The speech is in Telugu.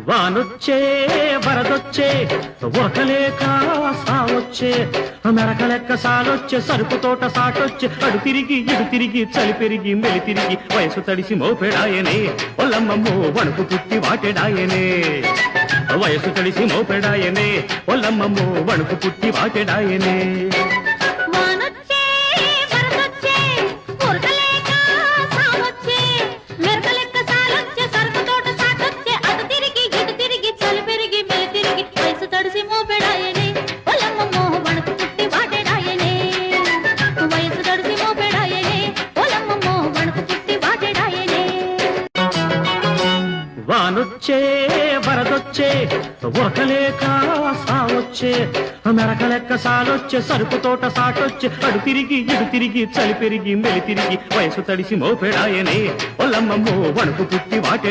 వానొచ్చే వరదొచ్చే ఉరకలేక సావొచ్చే మెరకలెక్క సాలొచ్చే సరుకు తోట సాటొచ్చే అడు తిరిగి ఇడు తిరిగి చలి పెరిగి మెలి తిరిగి వయసు తడిసి మోపెడాయనే ఒల్లమ్మమ్మో వణుకు పుట్టి వాటెడాయనే వయసు తడిసి మోపెడాయనే ఒల్లమ్మమ్మో వణుకు పుట్టి వాటెడాయనే వానొచ్చే వరదొచ్చే ఉరకలేక సావొచ్చే మెరకలెక్క సాలొచ్చే సరుకు తోట సాటొచ్చే అడు తిరిగి ఇడు తిరిగి చలి పెరిగి మెలి తిరిగి వయసు తడిసి మోపెడాయనే ఒల్లమ్మమ్మో వణుకు పుట్టి వాటే